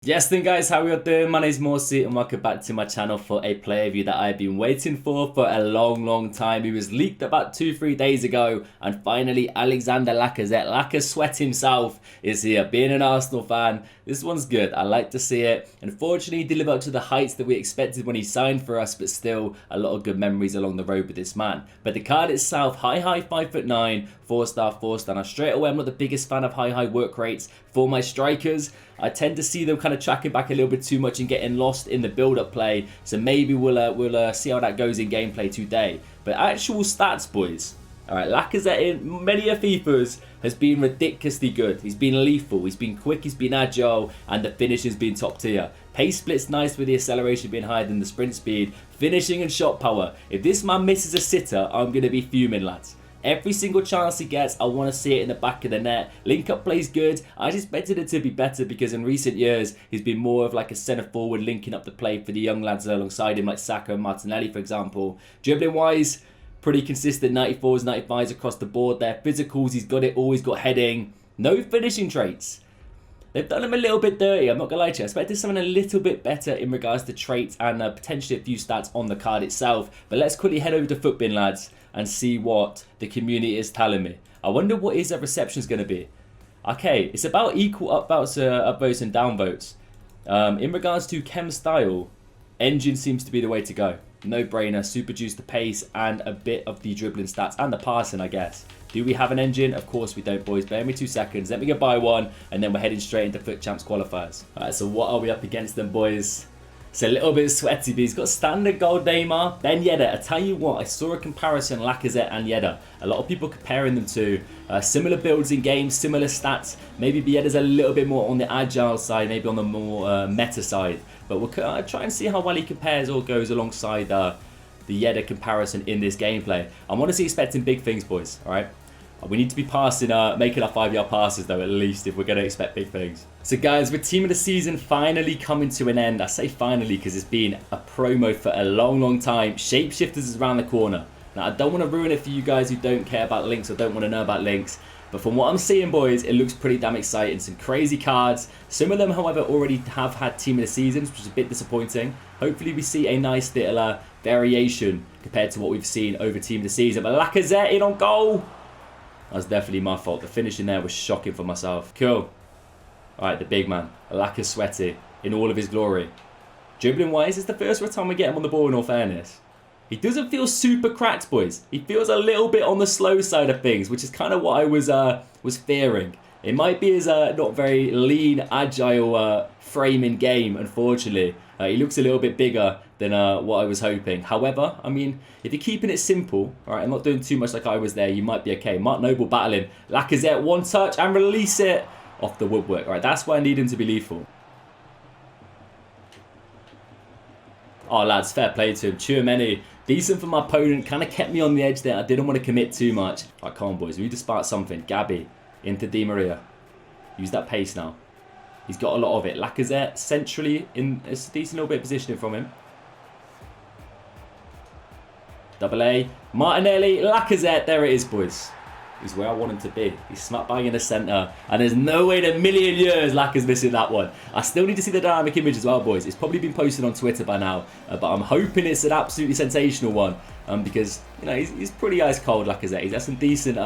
Yes then guys, how are you doing? My name is Morsi and welcome back to my channel for a player review that I've been waiting for a long time. He was leaked about 2-3 days ago and finally Alexander Lacazette, LACA Sweat himself, is here. Being an Arsenal fan, this one's good. I like to see it. Unfortunately, he didn't live up to the heights that we expected when he signed for us, but still a lot of good memories along the road with this man. But the card itself, high 5'9", 4-star. Now straight away, I'm not the biggest fan of high work rates for my strikers. I tend to see them kind of tracking back a little bit too much and getting lost in the build-up play. So maybe we'll see how that goes in gameplay today. But actual stats, boys. All right, Lacazette in many of FIFAs has been ridiculously good. He's been lethal, he's been quick, he's been agile, and the finishing's been top tier. Pace split's nice with the acceleration being higher than the sprint speed. Finishing and shot power. If this man misses a sitter, I'm going to be fuming, lads. Every single chance he gets, I want to see it in the back of the net. Link-up play's good. I just expected it to be better because in recent years, he's been more of like a centre-forward linking up the play for the young lads alongside him, like Saka and Martinelli, for example. Dribbling-wise, pretty consistent 94s, 95s across the board there. Physicals, he's got it all. He's got heading. No finishing traits. They've done him a little bit dirty, I'm not going to lie to you. I expected something a little bit better in regards to traits and potentially a few stats on the card itself. But let's quickly head over to Footbin, lads, and see what the community is telling me. I wonder what his reception is going to be. Okay, it's about equal upvotes and downvotes. In regards to chem style, engine seems to be the way to go. No brainer, super juice the pace and a bit of the dribbling stats and the passing, I guess. Do we have an engine? Of course we don't, boys. Bear me 2 seconds. Let me go buy one, and then we're heading straight into Foot Champs qualifiers. All right, so what are we up against them, boys? It's a little bit sweaty, but he's got standard gold Neymar. Then Yedda. I tell you what, I saw a comparison, Lacazette and Yedda. A lot of people comparing them to similar builds in games, similar stats. Maybe Yedda's a little bit more on the agile side, maybe on the more meta side. But we'll try and see how well he compares or goes alongside the Yedda comparison in this gameplay. I'm honestly expecting big things, boys, all right? We need to be passing, making our 5-yard passes though, at least, if we're going to expect big things. So guys, with Team of the Season finally coming to an end. I say finally because it's been a promo for a long time. Shapeshifters is around the corner. Now, I don't want to ruin it for you guys who don't care about links or don't want to know about links. But from what I'm seeing, boys, it looks pretty damn exciting. Some crazy cards. Some of them, however, already have had Team of the Seasons, which is a bit disappointing. Hopefully, we see a nice little variation compared to what we've seen over Team of the Season. But Lacazette in on goal. That was definitely my fault. The finishing there was shocking for myself. Cool. Alright, the big man. LACA Sweaty in all of his glory. Dribbling wise, it's the first time we get him on the ball, in all fairness. He doesn't feel super cracked, boys. He feels a little bit on the slow side of things, which is kind of what I was fearing. It might be his not very lean, agile frame in game, unfortunately. He looks a little bit bigger than what I was hoping. However, I mean, if you're keeping it simple, all right, and not doing too much like I was there, you might be okay. Mark Noble battling. Lacazette, one touch and release it off the woodwork. All right, that's why I need him to be lethal. Oh, lads, fair play to him. Chouameni, decent for my opponent. Kind of kept me on the edge there. I didn't want to commit too much. All right, come on, boys. We need to spark something. Gabby into Di Maria. Use that pace now. He's got a lot of it. Lacazette centrally in a decent little bit of positioning from him. Double A. Martinelli. Lacazette. There it is, boys. He's where I want him to be. He's smack bang in the centre. And there's no way in a million years Lacaz's missing that one. I still need to see the dynamic image as well, boys. It's probably been posted on Twitter by now. But I'm hoping it's an absolutely sensational one. Because, you know, he's pretty ice cold, Lacazette. He's had some decent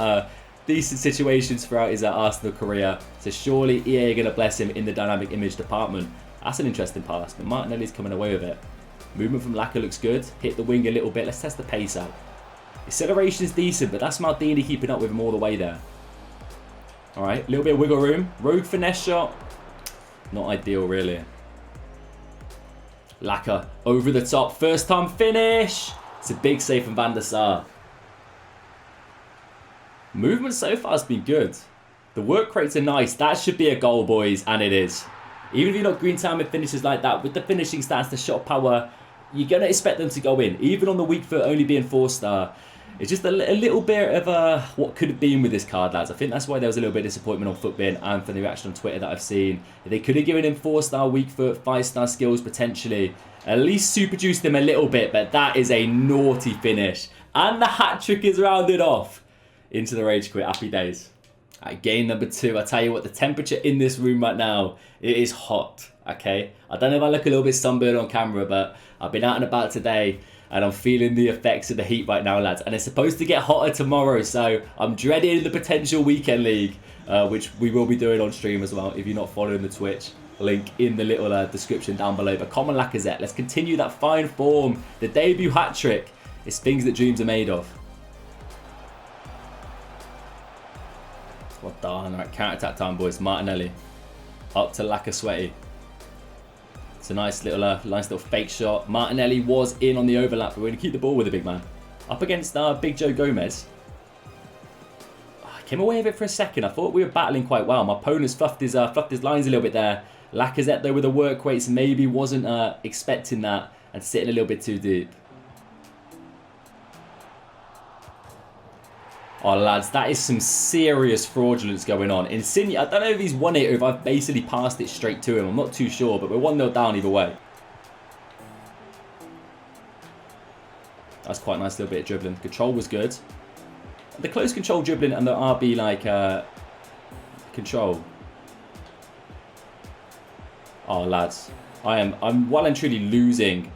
situations throughout his Arsenal career. So surely EA are going to bless him in the dynamic image department. That's an interesting pass. But Martinelli's coming away with it. Movement from LACA looks good. Hit the wing a little bit. Let's test the pace out. Acceleration is decent, but that's Maldini keeping up with him all the way there. Alright, a little bit of wiggle room. Rogue finesse shot. Not ideal, really. LACA over the top. First time finish. It's a big save from Van der Sar. Movement so far has been good. The work rates are nice. That should be a goal, boys, and it is. Even if you're not green time with finishes like that, with the finishing stats, the shot power, you're going to expect them to go in. Even on the weak foot only being 4-star. It's just a little bit of what could have been with this card, lads. I think that's why there was a little bit of disappointment on Footbin and for the reaction on Twitter that I've seen. They could have given him 4-star weak foot, 5-star skills potentially. At least super juiced him a little bit, but that is a naughty finish. And the hat-trick is rounded off. Into the rage quit. Happy days. Right, game number 2. I tell you what, the temperature in this room right now, it is hot. Okay, I don't know if I look a little bit sunburned on camera, but I've been out and about today and I'm feeling the effects of the heat right now, lads. And it's supposed to get hotter tomorrow, so I'm dreading the potential weekend league, which we will be doing on stream as well if you're not following the Twitch. Link in the little description down below. But come on, Lacazette, let's continue that fine form. The debut hat-trick is things that dreams are made of. Well done. All right, counter-attack time, boys. Martinelli up to Lacazette. It's a nice little fake shot. Martinelli was in on the overlap, but we're going to keep the ball with the big man. Up against Big Joe Gomez. I came away with it for a second. I thought we were battling quite well. My opponent's fluffed his lines a little bit there. Lacazette, though, with the work rates, maybe wasn't expecting that and sitting a little bit too deep. Oh, lads, that is some serious fraudulence going on. Insigne, I don't know if he's won it or if I've basically passed it straight to him. I'm not too sure, but we're 1-0 down either way. That's quite a nice little bit of dribbling. Control was good. The close control dribbling and the RB, control. Oh, lads, I'm well and truly losing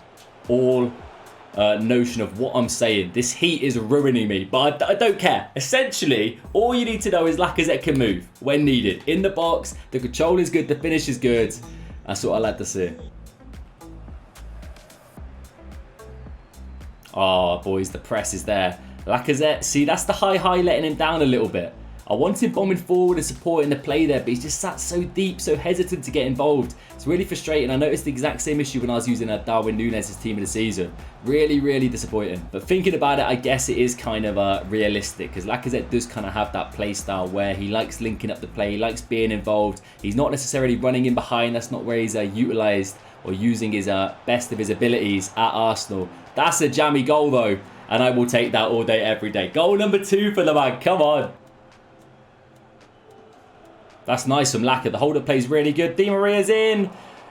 all notion of what I'm saying. This heat is ruining me, but I don't care. Essentially, all you need to know is Lacazette can move when needed. In the box, the control is good, the finish is good. That's what I like to see. Oh, boys, the press is there. Lacazette, see, that's the high letting him down a little bit. I wanted bombing forward and supporting the play there, but he's just sat so deep, so hesitant to get involved. It's really frustrating. I noticed the exact same issue when I was using Darwin Núñez's team of the season. Really, really disappointing. But thinking about it, I guess it is kind of realistic, because Lacazette does kind of have that play style where he likes linking up the play, he likes being involved. He's not necessarily running in behind. That's not where he's utilised or using his best of his abilities at Arsenal. That's a jammy goal, though, and I will take that all day, every day. Goal number 2 for the man. Come on. That's nice from Lacazette. The hold-up play is really good. Di Maria's in.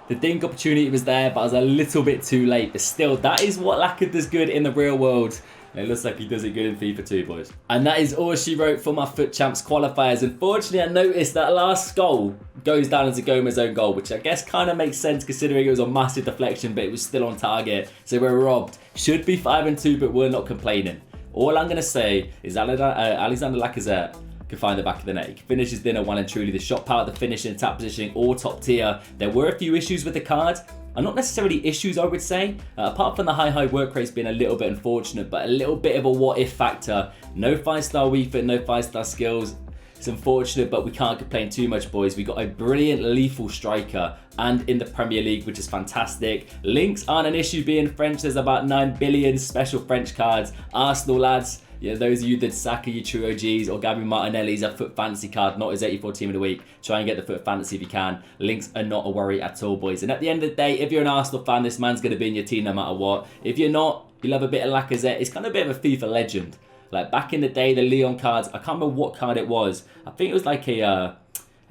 The dink opportunity was there, but I was a little bit too late. But still, that is what Lacazette does good in the real world. And it looks like he does it good in FIFA 2, boys. And that is all she wrote for my Foot Champs qualifiers. Unfortunately, I noticed that last goal goes down as a Gomez's own goal, which I guess kind of makes sense considering it was a massive deflection, but it was still on target. So we're robbed. Should be 5-2, but we're not complaining. All I'm going to say is Alexander Lacazette can find the back of the net. He finishes dinner well and truly. The shot power, the finishing, tap positioning, all top tier. There were a few issues with the card. And not necessarily issues, I would say. Apart from the high work rates being a little bit unfortunate, but a little bit of a what-if factor. No 5-star weak foot, no 5-star skills. It's unfortunate, but we can't complain too much, boys. We got a brilliant, lethal striker and in the Premier League, which is fantastic. Links aren't an issue being French. There's about 9 billion special French cards. Arsenal, lads. Yeah, those of you that Saka, your true OGs, or Gabby Martinelli's a Foot Fantasy card, not his 84 team of the week. Try and get the Foot Fantasy if you can. Links are not a worry at all, boys. And at the end of the day, if you're an Arsenal fan, this man's going to be in your team no matter what. If you're not, you love a bit of Lacazette. It's kind of a bit of a FIFA legend. Like back in the day, the Leon cards, I can't remember what card it was. I think it was like a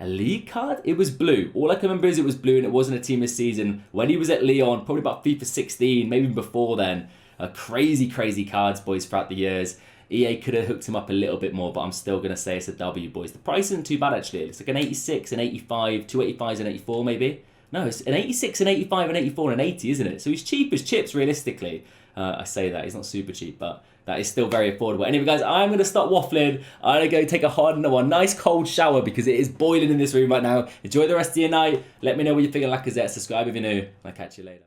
league card? It was blue. All I can remember is it was blue and it wasn't a team this season. When he was at Leon, probably about FIFA 16, maybe before then. Crazy cards, boys, throughout the years. EA could have hooked him up a little bit more, but I'm still going to say it's a W, boys. The price isn't too bad, actually. It's like an 86, an 85, 285s and 84, maybe. No, it's an 86, an 85, an 84 and an 80, isn't it? So he's cheap as chips, realistically. I say that. He's not super cheap, but that is still very affordable. Anyway, guys, I'm going to stop waffling. I'm going to go take a nice cold shower because it is boiling in this room right now. Enjoy the rest of your night. Let me know what you think of Lacazette. Subscribe if you're new. I'll catch you later.